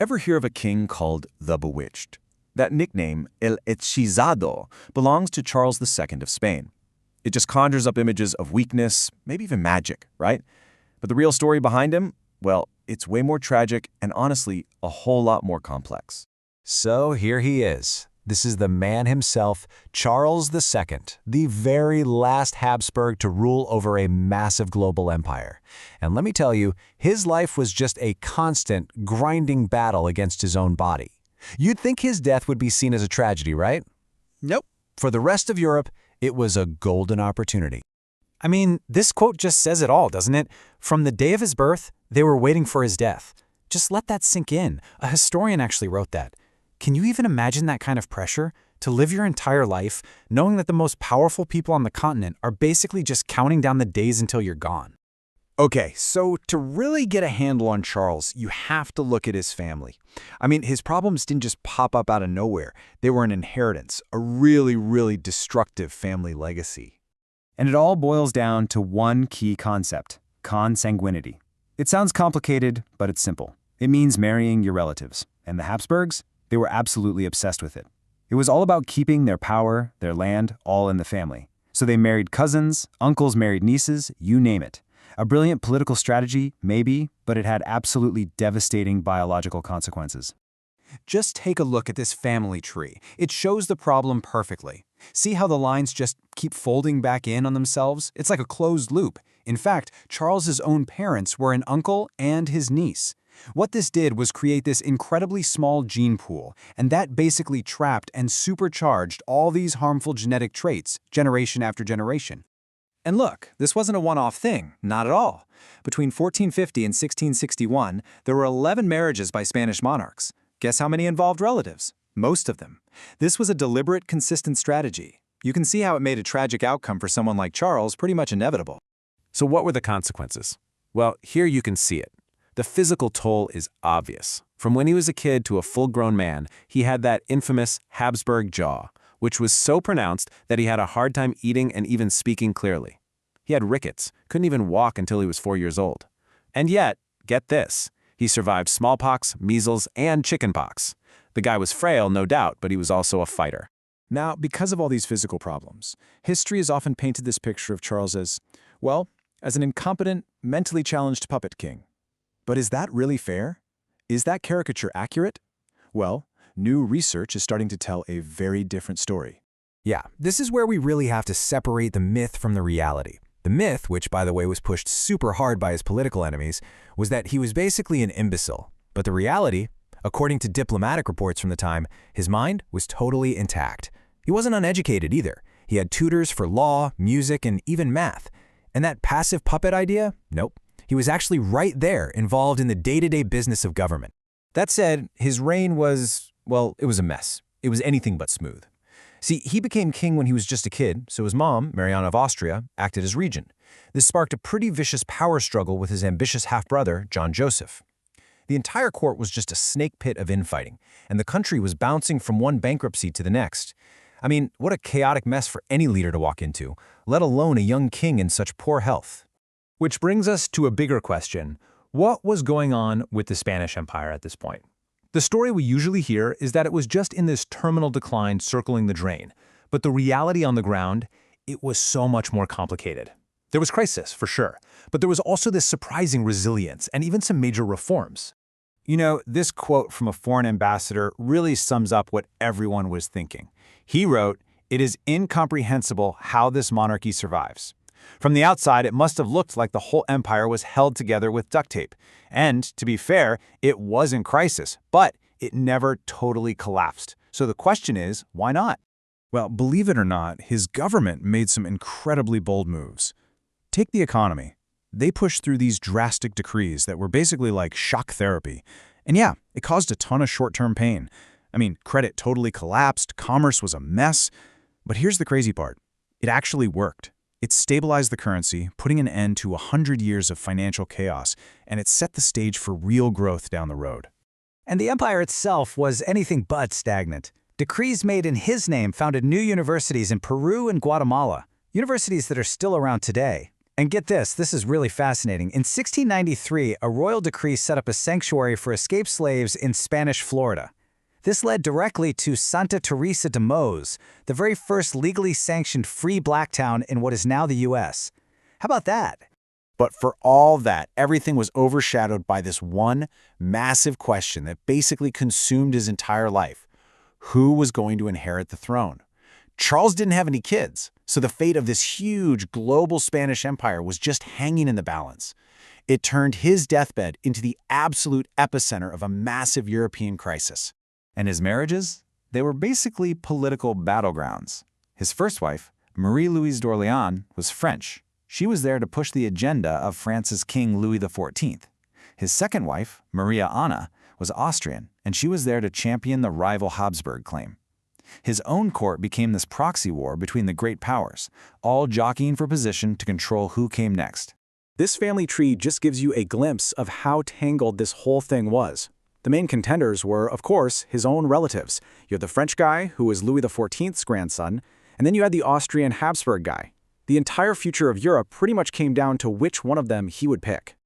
Ever hear of a king called the Bewitched? That nickname, El Hechizado, belongs to Charles II of Spain. It just conjures up images of weakness, maybe even magic, right? But the real story behind him, well, it's way more tragic and honestly, a whole lot more complex. So here he is. This is the man himself, Charles II, the very last Habsburg to rule over a massive global empire. And let me tell you, his life was just a constant, grinding battle against his own body. You'd think his death would be seen as a tragedy, right? Nope. For the rest of Europe, it was a golden opportunity. I mean, this quote just says it all, doesn't it? From the day of his birth, they were waiting for his death. Just let that sink in. A historian actually wrote that. Can you even imagine that kind of pressure? To live your entire life knowing that the most powerful people on the continent are basically just counting down the days until you're gone. Okay, so to really get a handle on Charles, you have to look at his family. I mean, his problems didn't just pop up out of nowhere. They were an inheritance, a really destructive family legacy. And it all boils down to one key concept, consanguinity. It sounds complicated, but it's simple. It means marrying your relatives. And the Habsburgs? They were absolutely obsessed with it. It was all about keeping their power, their land, all in the family. So they married cousins, uncles married nieces, you name it. A brilliant political strategy, maybe, but it had absolutely devastating biological consequences. Just take a look at this family tree. It shows the problem perfectly. See how the lines just keep folding back in on themselves? It's like a closed loop. In fact, Charles's own parents were an uncle and his niece. What this did was create this incredibly small gene pool, and that basically trapped and supercharged all these harmful genetic traits, generation after generation. And look, this wasn't a one-off thing, not at all. Between 1450 and 1661, there were 11 marriages by Spanish monarchs. Guess how many involved relatives? Most of them. This was a deliberate, consistent strategy. You can see how it made a tragic outcome for someone like Charles pretty much inevitable. So what were the consequences? Well, here you can see it. The physical toll is obvious. From when he was a kid to a full-grown man, he had that infamous Habsburg jaw, which was so pronounced that he had a hard time eating and even speaking clearly. He had rickets, couldn't even walk until he was 4 years old. And yet, get this, he survived smallpox, measles, and chickenpox. The guy was frail, no doubt, but he was also a fighter. Now, because of all these physical problems, history has often painted this picture of Charles as, well, as an incompetent, mentally challenged puppet king. But is that really fair? Is that caricature accurate? Well, new research is starting to tell a very different story. Yeah, this is where we really have to separate the myth from the reality. The myth, which by the way was pushed super hard by his political enemies, was that he was basically an imbecile. But the reality, according to diplomatic reports from the time, his mind was totally intact. He wasn't uneducated either. He had tutors for law, music, and even math. And that passive puppet idea? Nope. He was actually right there, involved in the day-to-day business of government. That said, his reign was, well, it was a mess. It was anything but smooth. See, he became king when he was just a kid, so his mom, Mariana of Austria, acted as regent. This sparked a pretty vicious power struggle with his ambitious half-brother, John Joseph. The entire court was just a snake pit of infighting, and the country was bouncing from one bankruptcy to the next. I mean, what a chaotic mess for any leader to walk into, let alone a young king in such poor health. Which brings us to a bigger question. What was going on with the Spanish Empire at this point? The story we usually hear is that it was just in this terminal decline circling the drain. But the reality on the ground, it was so much more complicated. There was crisis, for sure, but there was also this surprising resilience and even some major reforms. You know, this quote from a foreign ambassador really sums up what everyone was thinking. He wrote, "It is incomprehensible how this monarchy survives." From the outside, it must have looked like the whole empire was held together with duct tape. And, to be fair, it was in crisis, but it never totally collapsed. So the question is, why not? Well, believe it or not, his government made some incredibly bold moves. Take the economy. They pushed through these drastic decrees that were basically like shock therapy. And yeah, it caused a ton of short-term pain. I mean, credit totally collapsed, commerce was a mess. But here's the crazy part. It actually worked. It stabilized the currency, putting an end to 100 years of financial chaos, and it set the stage for real growth down the road. And the empire itself was anything but stagnant. Decrees made in his name founded new universities in Peru and Guatemala, universities that are still around today. And get this is really fascinating. In 1693, a royal decree set up a sanctuary for escaped slaves in Spanish Florida. This led directly to Santa Teresa de Mos, the very first legally sanctioned free black town in what is now the U.S. How about that? But for all that, everything was overshadowed by this one massive question that basically consumed his entire life. Who was going to inherit the throne? Charles didn't have any kids, so the fate of this huge global Spanish empire was just hanging in the balance. It turned his deathbed into the absolute epicenter of a massive European crisis. And his marriages? They were basically political battlegrounds. His first wife, Marie-Louise d'Orléans, was French. She was there to push the agenda of France's King Louis XIV. His second wife, Maria Anna, was Austrian, and she was there to champion the rival Habsburg claim. His own court became this proxy war between the great powers, all jockeying for position to control who came next. This family tree just gives you a glimpse of how tangled this whole thing was. The main contenders were, of course, his own relatives. You had the French guy, who was Louis XIV's grandson, and then you had the Austrian Habsburg guy. The entire future of Europe pretty much came down to which one of them he would pick.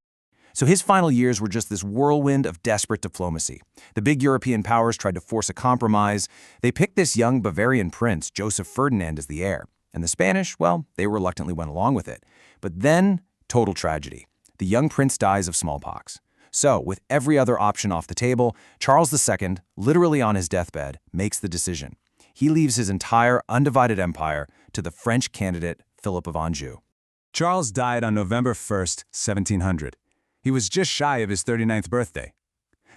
So his final years were just this whirlwind of desperate diplomacy. The big European powers tried to force a compromise. They picked this young Bavarian prince, Joseph Ferdinand, as the heir. And the Spanish, well, they reluctantly went along with it. But then, total tragedy. The young prince dies of smallpox. So, with every other option off the table, Charles II, literally on his deathbed, makes the decision. He leaves his entire undivided empire to the French candidate, Philip of Anjou. Charles died on November 1st, 1700. He was just shy of his 39th birthday.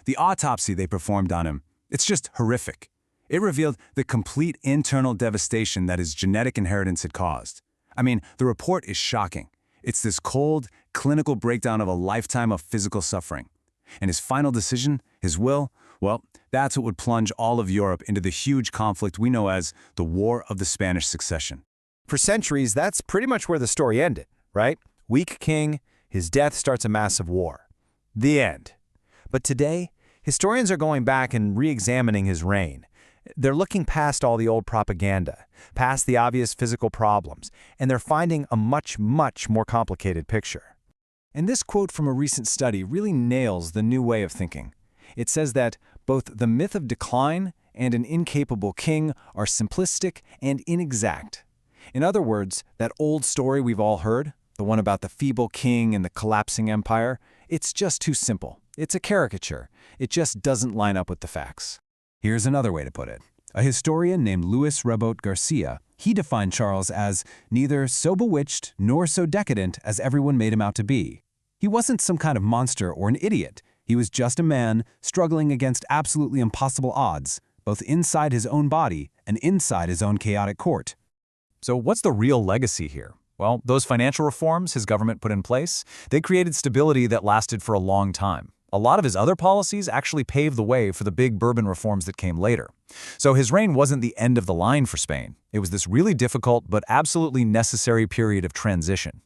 The autopsy they performed on him, it's just horrific. It revealed the complete internal devastation that his genetic inheritance had caused. I mean, the report is shocking. It's this cold, clinical breakdown of a lifetime of physical suffering. And his final decision, his will, well, that's what would plunge all of Europe into the huge conflict we know as the War of the Spanish Succession. For centuries, that's pretty much where the story ended, right? Weak king, his death starts a massive war. The end. But today, historians are going back and re-examining his reign. They're looking past all the old propaganda, past the obvious physical problems, and they're finding a much, much more complicated picture. And this quote from a recent study really nails the new way of thinking. It says that both the myth of decline and an incapable king are simplistic and inexact. In other words, that old story we've all heard, the one about the feeble king and the collapsing empire, it's just too simple. It's a caricature. It just doesn't line up with the facts. Here's another way to put it. A historian named Louis Rebot Garcia, he defined Charles as neither so bewitched nor so decadent as everyone made him out to be. He wasn't some kind of monster or an idiot. He was just a man struggling against absolutely impossible odds, both inside his own body and inside his own chaotic court. So what's the real legacy here? Well, those financial reforms his government put in place, they created stability that lasted for a long time. A lot of his other policies actually paved the way for the big Bourbon reforms that came later. So his reign wasn't the end of the line for Spain. It was this really difficult but absolutely necessary period of transition.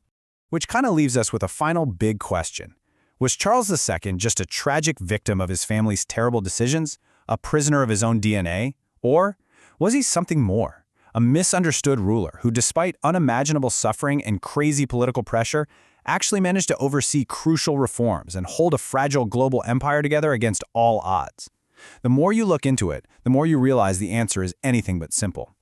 Which kind of leaves us with a final big question. Was Charles II just a tragic victim of his family's terrible decisions, a prisoner of his own DNA, or was he something more? A misunderstood ruler who, despite unimaginable suffering and crazy political pressure, actually managed to oversee crucial reforms and hold a fragile global empire together against all odds. The more you look into it, the more you realize the answer is anything but simple.